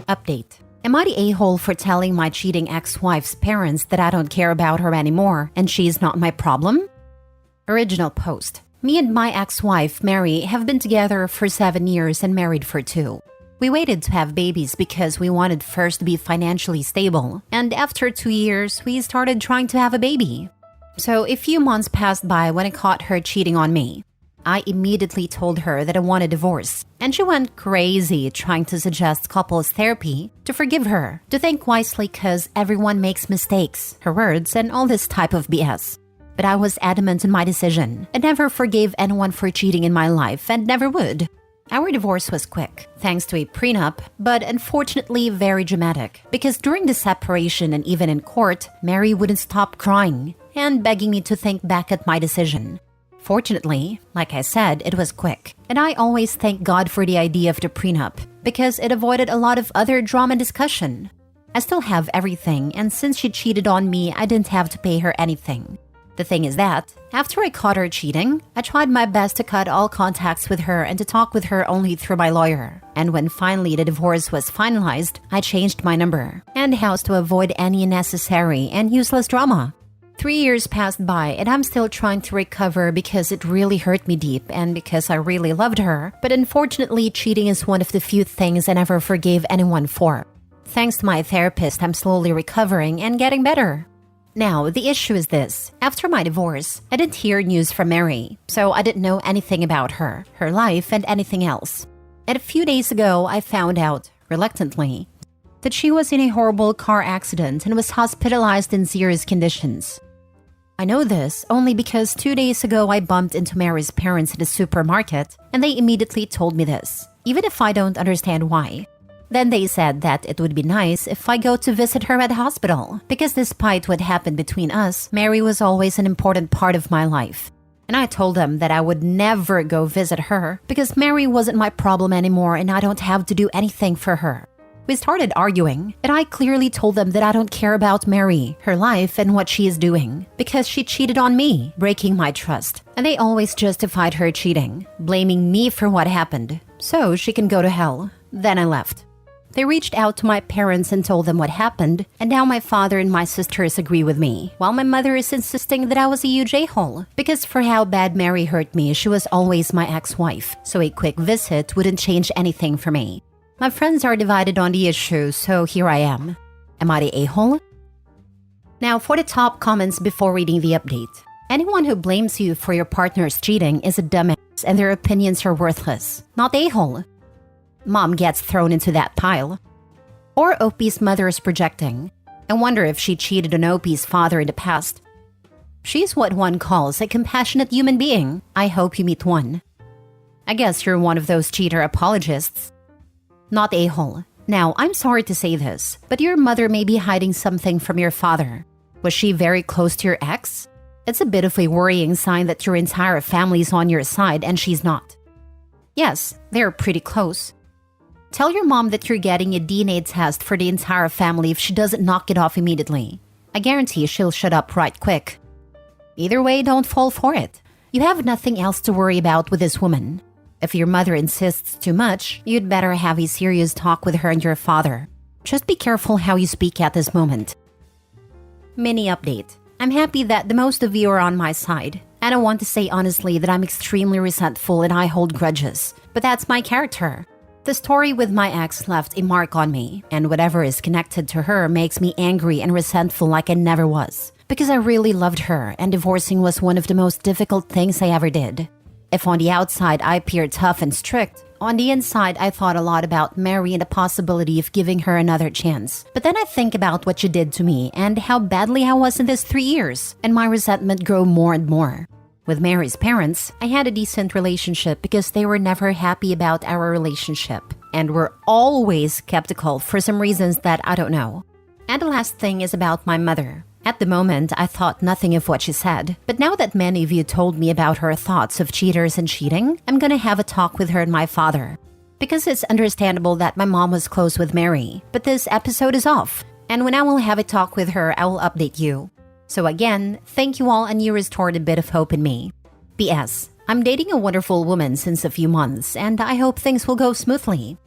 Update. Am I the a-hole for telling my cheating ex-wife's parents that I don't care about her anymore and she's not my problem? Original post. Me and my ex-wife, Mary, have been together for 7 years and married for 2. We waited to have babies because we wanted first to be financially stable, and after 2 years, we started trying to have a baby. So a few months passed by when I caught her cheating on me. I immediately told her that I want a divorce, and she went crazy trying to suggest couples therapy, to forgive her, to think wisely cause everyone makes mistakes, her words, and all this type of BS. But I was adamant in my decision. I never forgave anyone for cheating in my life and never would. Our divorce was quick, thanks to a prenup, but unfortunately very dramatic, because during the separation and even in court, Mary wouldn't stop crying and begging me to think back at my decision. Fortunately, like I said, it was quick, and I always thank God for the idea of the prenup, because it avoided a lot of other drama and discussion. I still have everything, and since she cheated on me, I didn't have to pay her anything. The thing is that, after I caught her cheating, I tried my best to cut all contacts with her and to talk with her only through my lawyer. And when finally the divorce was finalized, I changed my number and house to avoid any unnecessary and useless drama. 3 years passed by and I'm still trying to recover because it really hurt me deep and because I really loved her. But unfortunately, cheating is one of the few things I never forgave anyone for. Thanks to my therapist, I'm slowly recovering and getting better. Now, the issue is this. After my divorce, I didn't hear news from Mary, so I didn't know anything about her life, and anything else. And a few days ago, I found out, reluctantly, that she was in a horrible car accident and was hospitalized in serious conditions. I know this only because 2 days ago I bumped into Mary's parents at the supermarket, and they immediately told me this, even if I don't understand why. Then they said that it would be nice if I go to visit her at the hospital, because despite what happened between us, Mary was always an important part of my life. And I told them that I would never go visit her because Mary wasn't my problem anymore and I don't have to do anything for her. We started arguing, and I clearly told them that I don't care about Mary, her life, and what she is doing, because she cheated on me, breaking my trust. And they always justified her cheating, blaming me for what happened, so she can go to hell. Then I left. They reached out to my parents and told them what happened, and now my father and my sisters agree with me, while my mother is insisting that I was a huge a-hole, because for how bad Mary hurt me, she was always my ex-wife, so a quick visit wouldn't change anything for me. My friends are divided on the issue, so here I am. Am I the a-hole? Now for the top comments before reading the update. Anyone who blames you for your partner's cheating is a dumbass and their opinions are worthless, not a-hole. Mom gets thrown into that pile. Or OP's mother is projecting. I wonder if she cheated on OP's father in the past. She's what one calls a compassionate human being. I hope you meet one. I guess you're one of those cheater apologists. Not a-hole. Now, I'm sorry to say this, but your mother may be hiding something from your father. Was she very close to your ex? It's a bit of a worrying sign that your entire family's on your side and she's not. Yes, they're pretty close. Tell your mom that you're getting a DNA test for the entire family if she doesn't knock it off immediately. I guarantee she'll shut up right quick. Either way, don't fall for it. You have nothing else to worry about with this woman. If your mother insists too much, you'd better have a serious talk with her and your father. Just be careful how you speak at this moment. Mini update. I'm happy that the most of you are on my side. And I want to say honestly that I'm extremely resentful and I hold grudges. But that's my character. The story with my ex left a mark on me, and whatever is connected to her makes me angry and resentful like I never was. Because I really loved her, and divorcing was one of the most difficult things I ever did. If on the outside I appeared tough and strict, on the inside I thought a lot about Mary and the possibility of giving her another chance. But then I think about what she did to me and how badly I was in these 3 years, and my resentment grew more and more. With Mary's parents, I had a decent relationship because they were never happy about our relationship and were always skeptical for some reasons that I don't know. And the last thing is about my mother. At the moment, I thought nothing of what she said, but now that many of you told me about her thoughts of cheaters and cheating, I'm gonna have a talk with her and my father. Because it's understandable that my mom was close with Mary, but this episode is off, and when I will have a talk with her, I will update you. So again, thank you all and you restored a bit of hope in me. P.S. I'm dating a wonderful woman since a few months and I hope things will go smoothly.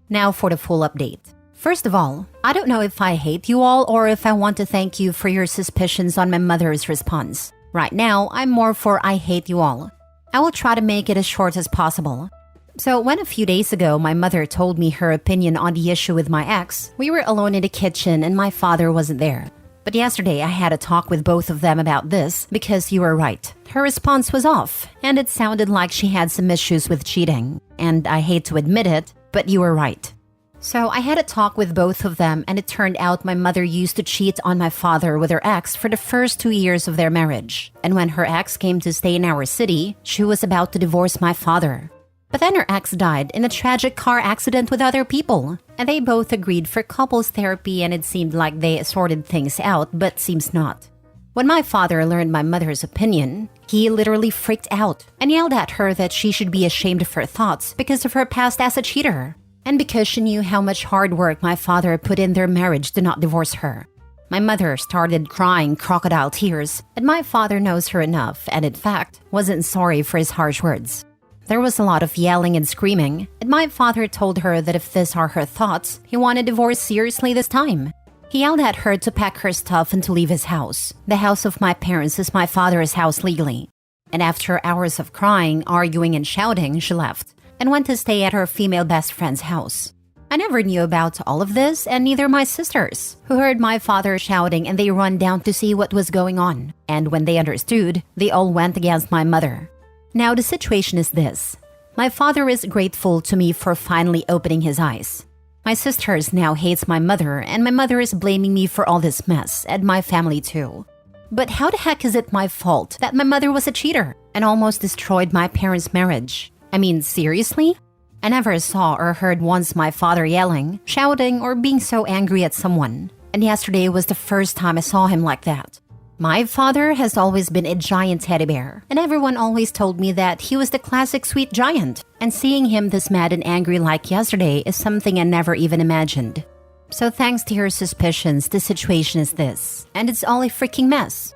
Now for the full update. First of all, I don't know if I hate you all or if I want to thank you for your suspicions on my mother's response. Right now, I'm more for I hate you all. I will try to make it as short as possible. So when a few days ago my mother told me her opinion on the issue with my ex, we were alone in the kitchen and my father wasn't there. But yesterday I had a talk with both of them about this because you were right. Her response was off, and it sounded like she had some issues with cheating. And I hate to admit it, but you were right. So I had a talk with both of them, and it turned out my mother used to cheat on my father with her ex for the first 2 years of their marriage. And when her ex came to stay in our city, she was about to divorce my father. But then her ex died in a tragic car accident with other people, and they both agreed for couples therapy, and it seemed like they sorted things out, but seems not. When my father learned my mother's opinion, he literally freaked out and yelled at her that she should be ashamed of her thoughts because of her past as a cheater, and because she knew how much hard work my father put in their marriage to not divorce her. My mother started crying crocodile tears, and my father knows her enough and in fact wasn't sorry for his harsh words. There was a lot of yelling and screaming, and my father told her that if these are her thoughts, he wanted divorce seriously this time. He yelled at her to pack her stuff and to leave his house. The house of my parents is my father's house legally. And after hours of crying, arguing, and shouting, she left and went to stay at her female best friend's house. I never knew about all of this, and neither my sisters, who heard my father shouting and they run down to see what was going on. And when they understood, they all went against my mother. Now the situation is this. My father is grateful to me for finally opening his eyes. My sisters now hates my mother, and my mother is blaming me for all this mess, and my family too. But how the heck is it my fault that my mother was a cheater and almost destroyed my parents' marriage? I mean, seriously? I never saw or heard once my father yelling, shouting, or being so angry at someone. And yesterday was the first time I saw him like that. My father has always been a giant teddy bear, and everyone always told me that he was the classic sweet giant. And seeing him this mad and angry like yesterday is something I never even imagined. So thanks to your suspicions, the situation is this, and it's all a freaking mess.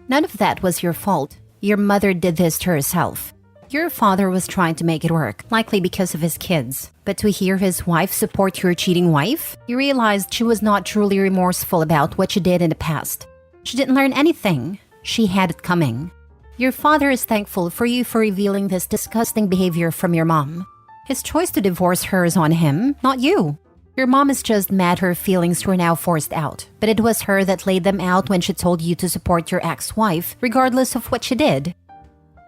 None of that was your fault. Your mother did this to herself. Your father was trying to make it work, likely because of his kids. But to hear his wife support your cheating wife, you realized she was not truly remorseful about what she did in the past. She didn't learn anything. She had it coming. Your father is thankful for you for revealing this disgusting behavior from your mom. His choice to divorce her is on him, not you. Your mom is just mad her feelings were now forced out, but it was her that laid them out when she told you to support your ex-wife, regardless of what she did.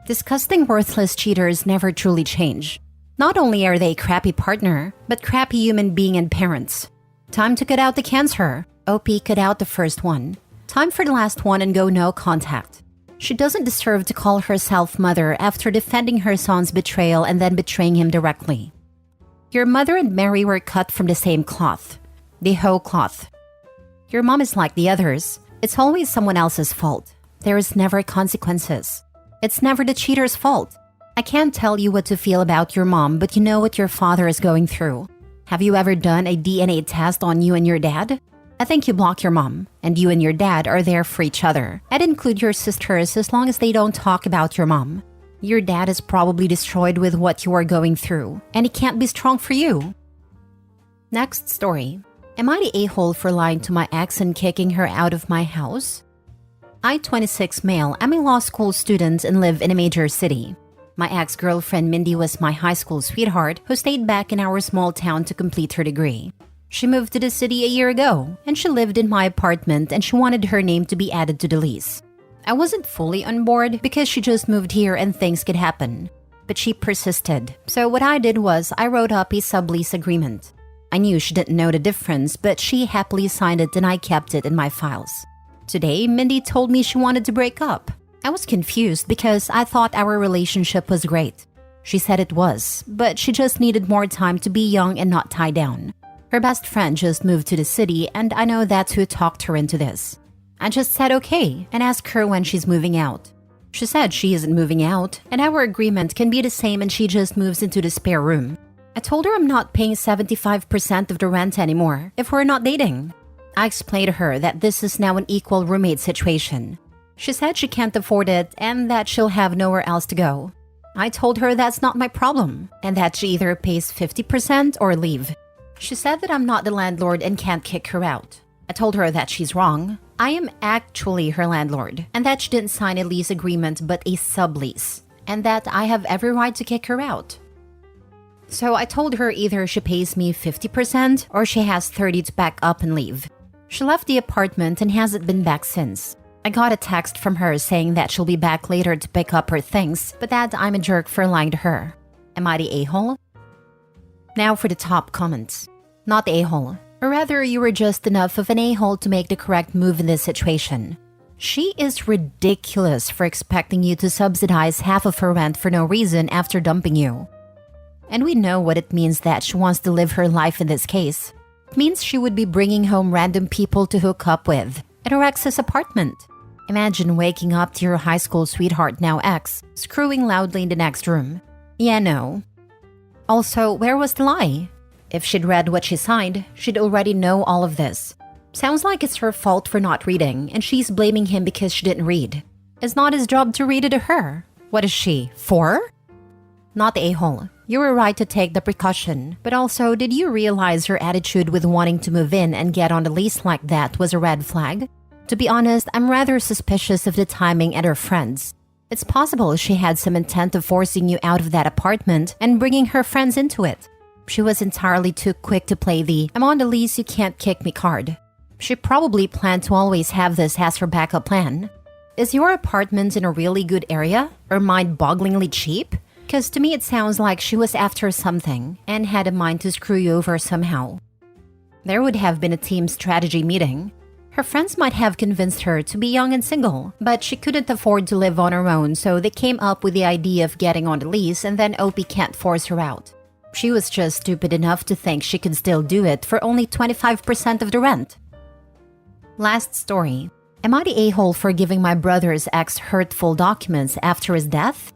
Disgusting, worthless cheaters never truly change. Not only are they a crappy partner, but crappy human being and parents. Time to cut out the cancer. OP cut out the first one. Time for the last one and go no contact. She doesn't deserve to call herself mother after defending her son's betrayal and then betraying him directly. Your mother and Mary were cut from the same cloth. The whole cloth. Your mom is like the others. It's always someone else's fault. There is never consequences. It's never the cheater's fault. I can't tell you what to feel about your mom, but you know what your father is going through. Have you ever done a DNA test on you and your dad? I think you block your mom, and you and your dad are there for each other. I'd include your sisters as long as they don't talk about your mom. Your dad is probably destroyed with what you are going through, and he can't be strong for you. Next story. Am I the a-hole for lying to my ex and kicking her out of my house? I, 26 male, am a law school student and live in a major city. My ex-girlfriend Mindy was my high school sweetheart who stayed back in our small town to complete her degree. She moved to the city a year ago, and she lived in my apartment and she wanted her name to be added to the lease. I wasn't fully on board because she just moved here and things could happen. But she persisted, so what I did was I wrote up a sub-lease agreement. I knew she didn't know the difference, but she happily signed it and I kept it in my files. Today, Mindy told me she wanted to break up. I was confused because I thought our relationship was great. She said it was, but she just needed more time to be young and not tied down. Her best friend just moved to the city, and I know that's who talked her into this. I just said okay and asked her when she's moving out. She said she isn't moving out, and our agreement can be the same and she just moves into the spare room. I told her I'm not paying 75% of the rent anymore if we're not dating. I explained to her that this is now an equal roommate situation. She said she can't afford it and that she'll have nowhere else to go. I told her that's not my problem and that she either pays 50% or leave. She said that I'm not the landlord and can't kick her out. I told her that she's wrong. I am actually her landlord and that she didn't sign a lease agreement but a sublease, and that I have every right to kick her out. So I told her either she pays me 50% or she has 30 to back up and leave. She left the apartment and hasn't been back since. I got a text from her saying that she'll be back later to pick up her things, but that I'm a jerk for lying to her. Am I the a-hole? Now for the top comments. Not the a-hole. Or rather, you were just enough of an a-hole to make the correct move in this situation. She is ridiculous for expecting you to subsidize half of her rent for no reason after dumping you. And we know what it means that she wants to live her life in this case. It means she would be bringing home random people to hook up with at her ex's apartment. Imagine waking up to your high school sweetheart, now ex, screwing loudly in the next room. Yeah, no. Also, where was the lie? If she'd read what she signed, she'd already know all of this. Sounds like it's her fault for not reading, and she's blaming him because she didn't read. It's not his job to read it to her. What is she, 4? Not the a-hole. You were right to take the precaution, but also, did you realize her attitude with wanting to move in and get on the lease like that was a red flag? To be honest, I'm rather suspicious of the timing and her friends. It's possible she had some intent of forcing you out of that apartment and bringing her friends into it. She was entirely too quick to play the "I'm on the lease, you can't kick me" card. She probably planned to always have this as her backup plan. Is your apartment in a really good area or mind-bogglingly cheap? Because to me it sounds like she was after something and had a mind to screw you over somehow. There would have been a team strategy meeting. Her friends might have convinced her to be young and single, but she couldn't afford to live on her own, so they came up with the idea of getting on the lease, and then OP can't force her out. She was just stupid enough to think she could still do it for only 25% of the rent. Last story. Am I the a-hole for giving my brother's ex hurtful documents after his death?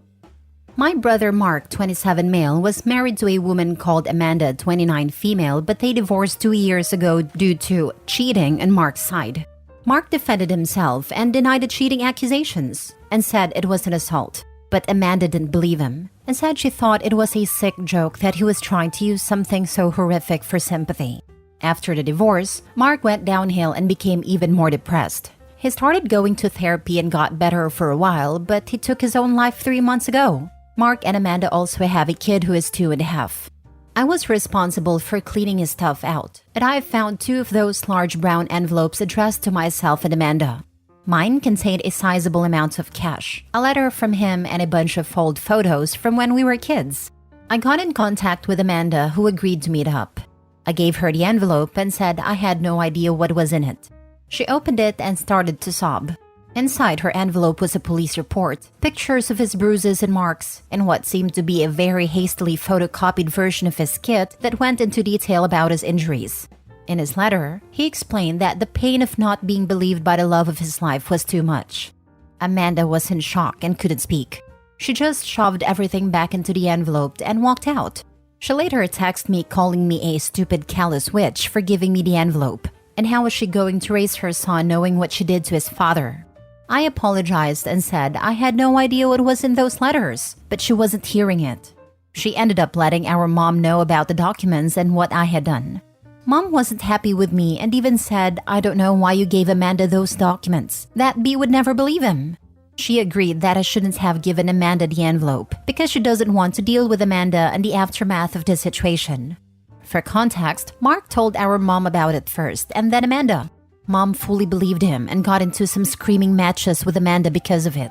My brother Mark, 27 male, was married to a woman called Amanda, 29 female, but they divorced 2 years ago due to cheating on Mark's side. Mark defended himself and denied the cheating accusations and said it was an assault. But Amanda didn't believe him and said she thought it was a sick joke that he was trying to use something so horrific for sympathy. After the divorce, Mark went downhill and became even more depressed. He started going to therapy and got better for a while, but he took his own life 3 months ago. Mark and Amanda also have a kid who is 2.5. I was responsible for cleaning his stuff out, and I found 2 of those large brown envelopes addressed to myself and Amanda. Mine contained a sizable amount of cash, a letter from him, and a bunch of old photos from when we were kids. I got in contact with Amanda, who agreed to meet up. I gave her the envelope and said I had no idea what was in it. She opened it and started to sob. Inside her envelope was a police report, pictures of his bruises and marks, and what seemed to be a very hastily photocopied version of his kit that went into detail about his injuries. In his letter, he explained that the pain of not being believed by the love of his life was too much. Amanda was in shock and couldn't speak. She just shoved everything back into the envelope and walked out. She later texted me calling me a stupid callous witch for giving me the envelope, and how was she going to raise her son knowing what she did to his father. I apologized and said I had no idea what was in those letters, but she wasn't hearing it. She ended up letting our mom know about the documents and what I had done. Mom wasn't happy with me and even said, "I don't know why you gave Amanda those documents, that B would never believe him." She agreed that I shouldn't have given Amanda the envelope because she doesn't want to deal with Amanda and the aftermath of the situation. For context, Mark told our mom about it first and then Amanda. Mom fully believed him and got into some screaming matches with Amanda because of it.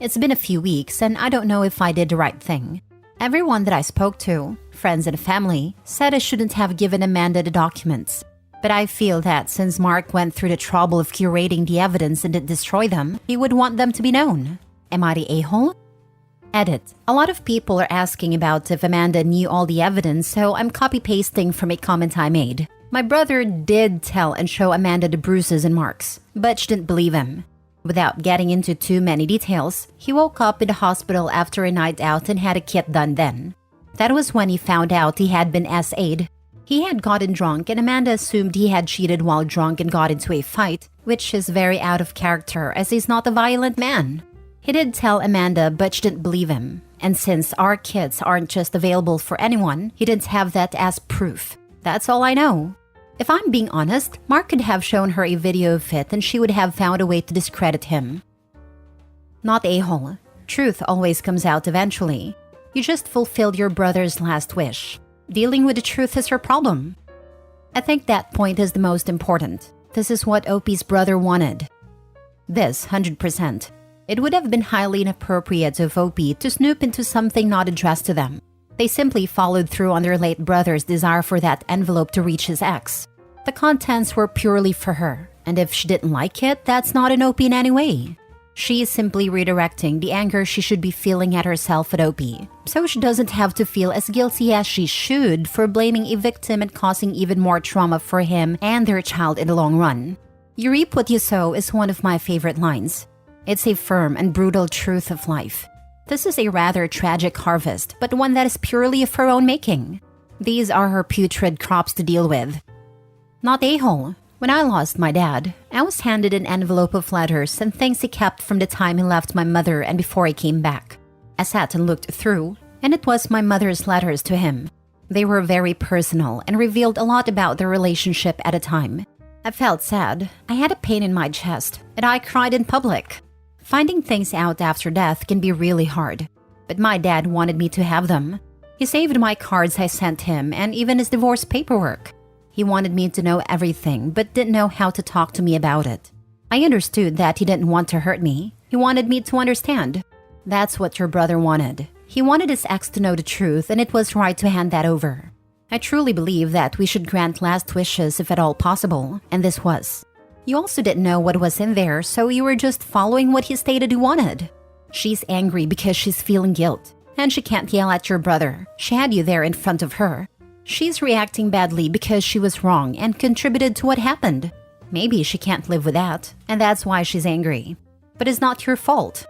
It's been a few weeks and I don't know if I did the right thing. Everyone that I spoke to, friends and family, said I shouldn't have given Amanda the documents. But I feel that since Mark went through the trouble of curating the evidence and didn't destroy them, he would want them to be known. Am I the a-hole? Edit. A lot of people are asking about if Amanda knew all the evidence, so I'm copy-pasting from a comment I made. My brother did tell and show Amanda the bruises and marks, but she didn't believe him. Without getting into too many details, he woke up in the hospital after a night out and had a kit done then. That was when he found out he had been SA'd. He had gotten drunk and Amanda assumed he had cheated while drunk and got into a fight, which is very out of character as he's not a violent man. He did tell Amanda, but she didn't believe him. And since our kids aren't just available for anyone, he didn't have that as proof. That's all I know. If I'm being honest, Mark could have shown her a video of it and she would have found a way to discredit him. Not a-hole. Truth always comes out eventually. You just fulfilled your brother's last wish. Dealing with the truth is her problem. I think that point is the most important. This is what OP's brother wanted. This, 100%. It would have been highly inappropriate of OP to snoop into something not addressed to them. They simply followed through on their late brother's desire for that envelope to reach his ex. The contents were purely for her, and if she didn't like it, that's not an OP in any way. She is simply redirecting the anger she should be feeling at herself at OP, so she doesn't have to feel as guilty as she should for blaming a victim and causing even more trauma for him and their child in the long run. You reap what you sow is one of my favorite lines. It's a firm and brutal truth of life. This is a rather tragic harvest, but one that is purely of her own making. These are her putrid crops to deal with. Not a-hole. When I lost my dad, I was handed an envelope of letters and things he kept from the time he left my mother and before he came back. I sat and looked through, and it was my mother's letters to him. They were very personal and revealed a lot about their relationship at a time. I felt sad. I had a pain in my chest, and I cried in public. Finding things out after death can be really hard, but my dad wanted me to have them. He saved my cards I sent him and even his divorce paperwork. He wanted me to know everything, but didn't know how to talk to me about it. I understood that he didn't want to hurt me. He wanted me to understand. That's what your brother wanted. He wanted his ex to know the truth, and it was right to hand that over. I truly believe that we should grant last wishes if at all possible, and this was. You also didn't know what was in there, so you were just following what he stated he wanted. She's angry because she's feeling guilt, and she can't yell at your brother. She had you there in front of her. She's reacting badly because she was wrong and contributed to what happened. Maybe she can't live with that, and that's why she's angry. But it's not your fault.